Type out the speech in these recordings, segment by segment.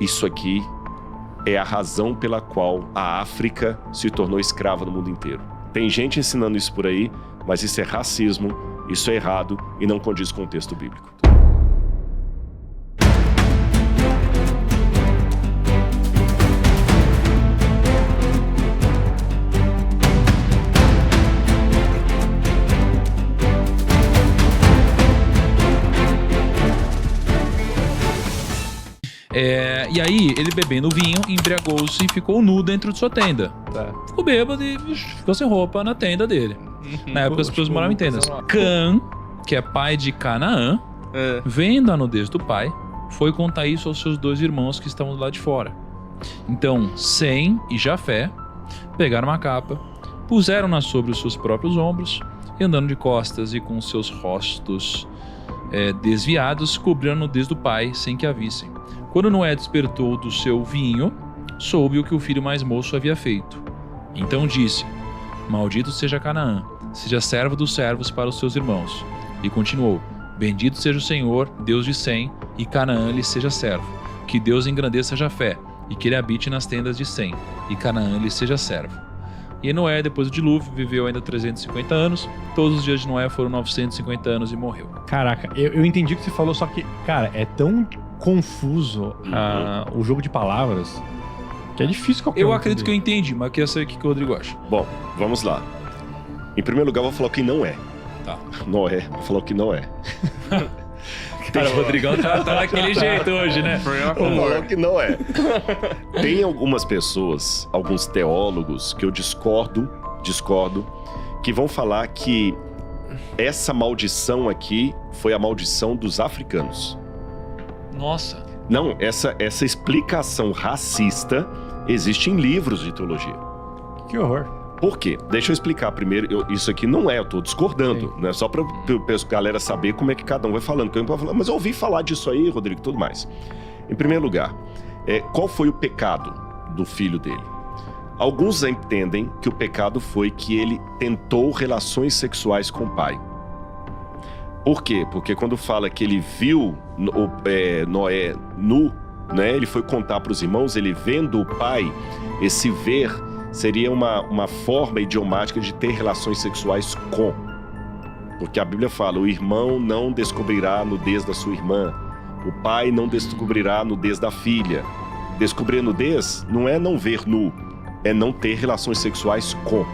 isso aqui é a razão pela qual a África se tornou escrava no mundo inteiro. Tem gente ensinando isso por aí, mas isso é racismo, isso é errado e não condiz com o texto bíblico. E aí, ele bebendo vinho, embriagou-se e ficou nu dentro de sua tenda. Tá. Ficou bêbado e ficou sem roupa na tenda dele. Na época as pessoas moravam em tendas. Cã, que é pai de Canaã, vendo a nudez do pai, foi contar isso aos seus 2 irmãos que estavam do lado de fora. Então, Sem e Jafé pegaram uma capa, puseram-na sobre os seus próprios ombros e, andando de costas e com seus rostos desviados, cobriram a nudez do pai sem que a vissem. Quando Noé despertou do seu vinho, soube o que o filho mais moço havia feito. Então disse: Maldito seja Canaã, seja servo dos servos para os seus irmãos. E continuou: Bendito seja o Senhor, Deus de Sem, e Canaã lhe seja servo. Que Deus engrandeça Jafé, e que ele habite nas tendas de Sem, e Canaã lhe seja servo. E Noé, depois do dilúvio, viveu ainda 350 anos. Todos os dias de Noé foram 950 anos e morreu. Caraca, eu entendi o que você falou, só que, cara, é tão confuso o jogo de palavras que é difícil qualquer Eu acredito que eu entendi, mas queria saber o que o Rodrigo acha. Bom, vamos lá. Em primeiro lugar, eu vou falar o que não é. Tá. Noé, vou falar o que não é. Cara, o Rodrigão tá daquele jeito hoje, né? Vou falar o que não é. Tem algumas pessoas, alguns teólogos, que eu discordo, que vão falar que essa maldição aqui foi a maldição dos africanos. Nossa. Não, essa explicação racista existe em livros de teologia. Que horror. Por quê? Deixa eu explicar primeiro. Isso aqui não é, eu tô discordando, né? Só pra galera saber como é que cada um vai falando. Mas eu ouvi falar disso aí, Rodrigo, e tudo mais. Em primeiro lugar, qual foi o pecado do filho dele? Alguns entendem que o pecado foi que ele tentou relações sexuais com o pai. Por quê? Porque quando fala que ele viu Noé nu, né? Ele foi contar para os irmãos, ele vendo o pai, esse ver seria uma forma idiomática de ter relações sexuais com. Porque a Bíblia fala, o irmão não descobrirá a nudez da sua irmã, o pai não descobrirá a nudez da filha. Descobrir a nudez não é não ver nu, é não ter relações sexuais com.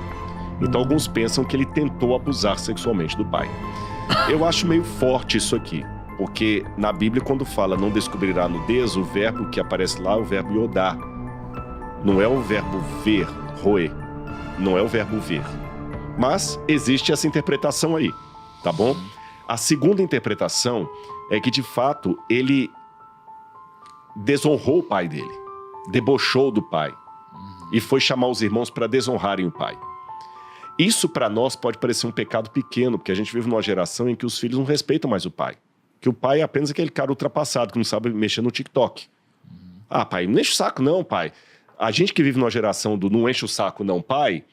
Então alguns pensam que ele tentou abusar sexualmente do pai. Eu acho meio forte isso aqui, porque na Bíblia quando fala não descobrirá a nudez, o verbo que aparece lá é o verbo yodá. Não é o verbo ver, roer. Não é o verbo ver. Mas existe essa interpretação aí, tá bom? A segunda interpretação é que, de fato, ele desonrou o pai dele. Debochou do pai. E foi chamar os irmãos para desonrarem o pai. Isso, para nós, pode parecer um pecado pequeno, porque a gente vive numa geração em que os filhos não respeitam mais o pai. Que o pai é apenas aquele cara ultrapassado, que não sabe mexer no TikTok. Ah, pai, não enche o saco não, pai. A gente que vive numa geração do não enche o saco não, pai,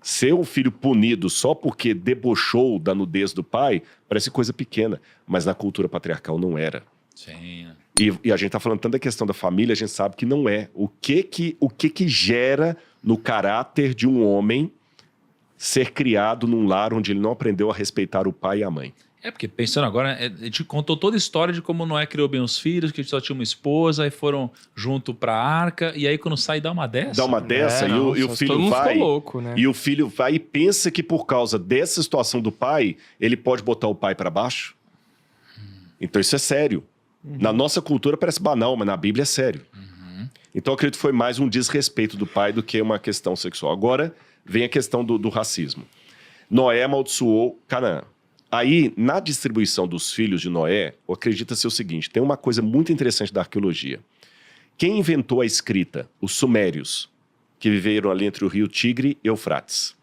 ser o filho punido só porque debochou da nudez do pai parece coisa pequena, mas na cultura patriarcal não era. Sim. E a gente tá falando tanto da questão da família, a gente sabe que não é. O que gera no caráter de um homem ser criado num lar onde ele não aprendeu a respeitar o pai e a mãe? Porque pensando agora, a gente contou toda a história de como Noé criou bem os filhos, que só tinha uma esposa, aí foram junto pra arca, e aí quando sai dá uma dessa? Dá uma dessa, e o filho vai, ficou louco, né? E o filho vai e pensa que por causa dessa situação do pai, ele pode botar o pai pra baixo. Então isso é sério. Na nossa cultura parece banal, mas na Bíblia é sério. Então eu acredito que foi mais um desrespeito do pai do que uma questão sexual. Agora vem a questão do racismo. Noé amaldiçoou Canaã. Aí, na distribuição dos filhos de Noé, acredita-se o seguinte, tem uma coisa muito interessante da arqueologia. Quem inventou a escrita? Os sumérios, que viveram ali entre o rio Tigre e Eufrates.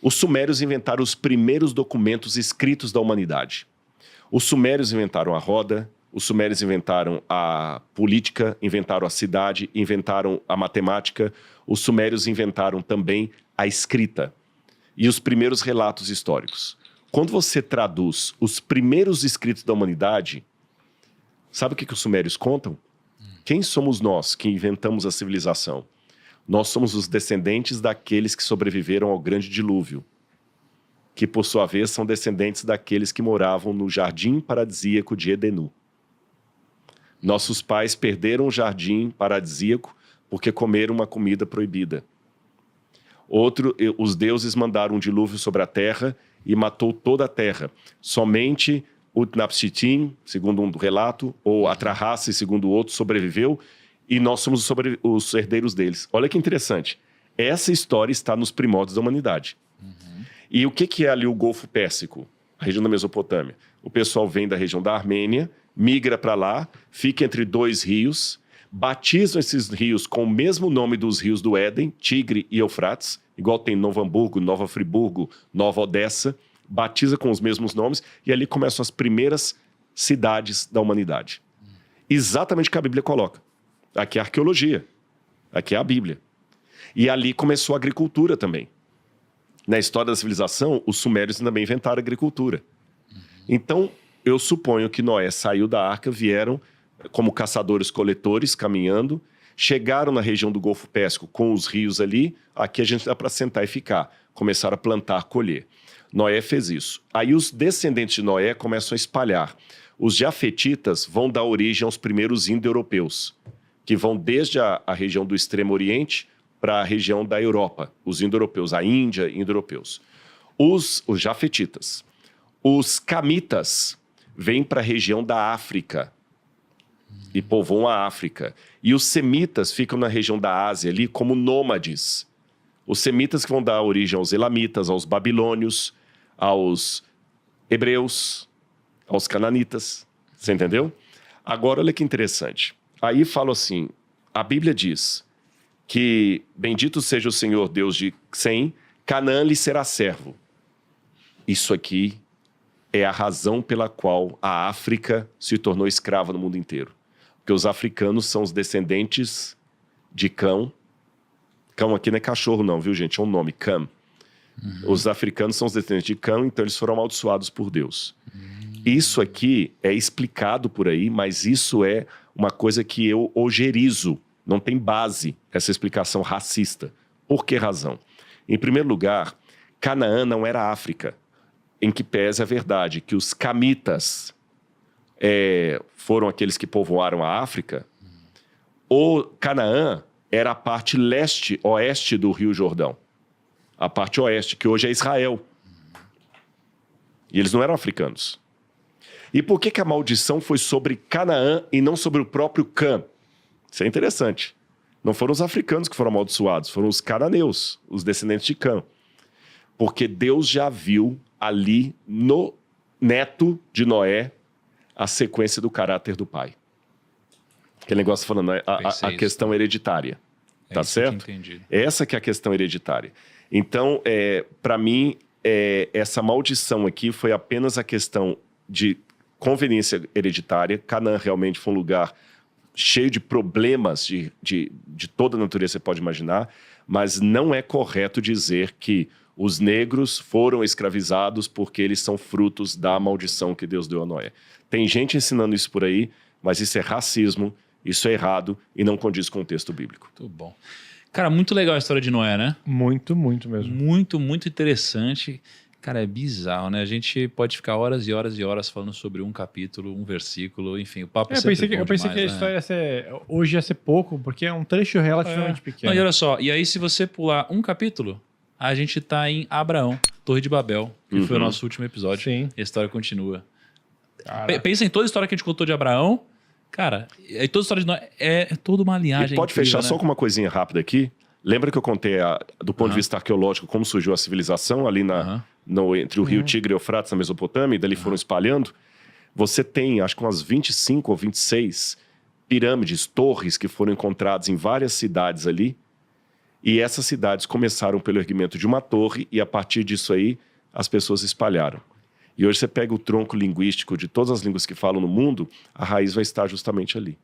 Os sumérios inventaram os primeiros documentos escritos da humanidade. Os sumérios inventaram a roda, os sumérios inventaram a política, inventaram a cidade, inventaram a matemática. Os sumérios inventaram também a escrita e os primeiros relatos históricos. Quando você traduz os primeiros escritos da humanidade, sabe o que os sumérios contam? Quem somos nós que inventamos a civilização? Nós somos os descendentes daqueles que sobreviveram ao grande dilúvio, que por sua vez são descendentes daqueles que moravam no jardim paradisíaco de Edenu. Nossos pais perderam o jardim paradisíaco porque comeram uma comida proibida. Os deuses mandaram um dilúvio sobre a terra e matou toda a terra. Somente Utnapishtim, segundo um relato, ou Atrahasis, segundo o outro, sobreviveu, e nós somos os herdeiros deles. Olha que interessante. Essa história está nos primórdios da humanidade. E o que é ali o Golfo Pérsico? A região da Mesopotâmia. O pessoal vem da região da Armênia, migra para lá, fica entre 2 rios, batizam esses rios com o mesmo nome dos rios do Éden, Tigre e Eufrates, igual tem Novo Hamburgo, Nova Friburgo, Nova Odessa, batiza com os mesmos nomes, e ali começam as primeiras cidades da humanidade. Exatamente o que a Bíblia coloca. Aqui é a arqueologia, aqui é a Bíblia. E ali começou a agricultura também. Na história da civilização, os sumérios também inventaram a agricultura. Então, eu suponho que Noé saiu da arca, vieram como caçadores-coletores, caminhando, chegaram na região do Golfo Pérsico com os rios ali, aqui a gente dá para sentar e ficar. Começaram a plantar, colher. Noé fez isso. Aí os descendentes de Noé começam a espalhar. Os jafetitas vão dar origem aos primeiros indo-europeus, que vão desde a região do Extremo Oriente para a região da Europa. Os indo-europeus, a Índia, indo-europeus. Os jafetitas. Os camitas vêm para a região da África e povoam a África. E os semitas ficam na região da Ásia ali como nômades. Os semitas que vão dar origem aos elamitas, aos babilônios, aos hebreus, aos cananitas. Você entendeu? Agora, olha que interessante. Aí falo assim, a Bíblia diz que bendito seja o Senhor Deus de Sem, Canaã lhe será servo. Isso aqui é a razão pela qual a África se tornou escrava no mundo inteiro. Porque os africanos são os descendentes de Cão. Cão aqui não é cachorro não, viu gente? É um nome, Cam. Os africanos são os descendentes de Cão, então eles foram amaldiçoados por Deus. Isso aqui é explicado por aí, mas isso é uma coisa que eu ojerizo. Não tem base essa explicação racista. Por que razão? Em primeiro lugar, Canaã não era África, em que pese a verdade que os camitas foram aqueles que povoaram a África. O Canaã era a parte leste-oeste do Rio Jordão. A parte oeste, que hoje é Israel. E eles não eram africanos. E por que a maldição foi sobre Canaã e não sobre o próprio Cã? Isso é interessante. Não foram os africanos que foram amaldiçoados, foram os cananeus, os descendentes de Cã. Porque Deus já viu ali no neto de Noé a sequência do caráter do pai. Aquele negócio falando, a questão hereditária. Tá certo? Essa que é a questão hereditária. Então, para mim, essa maldição aqui foi apenas a questão de conveniência hereditária. Canaã realmente foi um lugar cheio de problemas de toda a natureza, você pode imaginar, mas não é correto dizer que os negros foram escravizados porque eles são frutos da maldição que Deus deu a Noé. Tem gente ensinando isso por aí, mas isso é racismo, isso é errado e não condiz com o texto bíblico. Muito bom. Cara, muito legal a história de Noé, né? Muito, muito mesmo. Muito, muito interessante. Cara, é bizarro, né? A gente pode ficar horas e horas e horas falando sobre um capítulo, um versículo, enfim, o papo eu pensei que a história ia ser, hoje ia ser pouco, porque é um trecho relativamente pequeno. Não, e olha só, e aí se você pular um capítulo, a gente tá em Abraão, Torre de Babel, que foi o nosso último episódio. Sim. E a história continua. Pensa em toda a história que a gente contou de Abraão, cara, e toda a história de Noé é toda uma linhagem. E pode incrível, fechar né? só com uma coisinha rápida aqui? Lembra que eu contei, do ponto de vista arqueológico, como surgiu a civilização ali entre o rio Tigre e Eufrates, na Mesopotâmia, e dali foram espalhando? Você tem, acho que umas 25 ou 26 pirâmides, torres, que foram encontradas em várias cidades ali. E essas cidades começaram pelo erguimento de uma torre e, a partir disso aí, as pessoas espalharam. E hoje você pega o tronco linguístico de todas as línguas que falam no mundo, a raiz vai estar justamente ali.